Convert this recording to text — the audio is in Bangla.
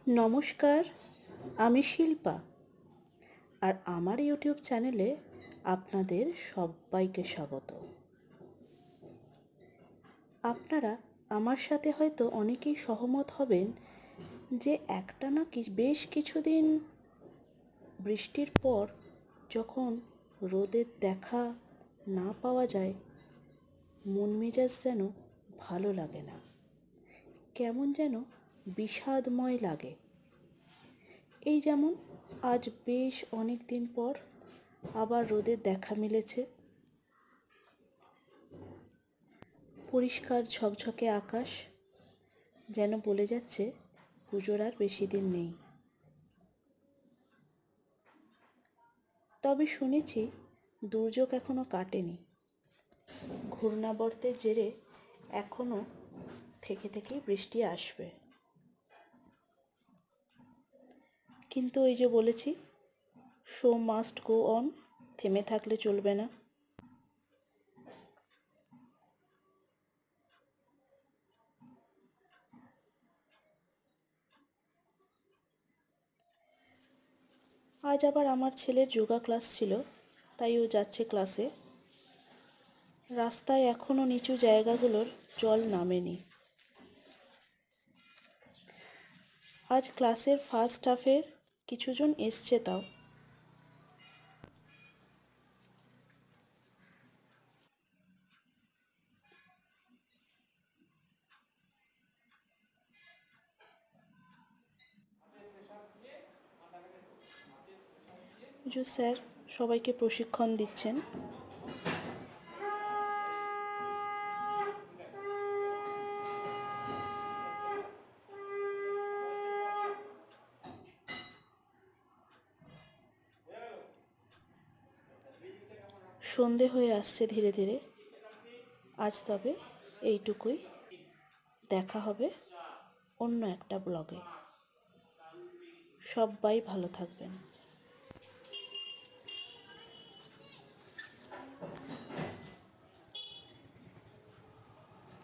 নমস্কার, আমি শিল্পা। আর আমার ইউটিউব চ্যানেলে আপনাদের সবাইকে স্বাগত। আপনারা আমার সাথে হয়তো অনেকেই সহমত হবেন যে একটানা বেশ কিছুদিন বৃষ্টির পর যখন রোদের দেখা না পাওয়া যায়, মন মেজাজ যেন ভালো লাগে না, কেমন যেন বিষাদময় লাগে। এই যেমন আজ বেশ অনেক দিন পর আবার রোদের দেখা মিলেছে। পরিষ্কার ঝকঝকে আকাশ যেন বলে যাচ্ছে পুজোর আর বেশি দিন নেই। তবে শুনেছি দুর্যোগ এখনো কাটেনি, ঘূর্ণাবর্তের জেরে এখনো থেকে থেকেই বৃষ্টি আসবে। কিন্তু ওই যে বলেছি, শো মাস্ট গো অন, থেমে থাকলে চলবে না। আজ আবার আমার ছেলের যোগা ক্লাস ছিল, তাই ও যাচ্ছে ক্লাসে। রাস্তায় এখনো নিচু জায়গাগুলোর জল নামেনি। আজ ক্লাসের ফার্স্ট হাফের কিছুজন এসছে তাও। স্যার সবাইকে প্রশিক্ষণ দিচ্ছেন। সন্ধে হয়ে আসছে ধীরে ধীরে। আজ তবে এইটুকুই। দেখা হবে অন্য একটা ব্লগে। সবাই ভালো থাকবেন।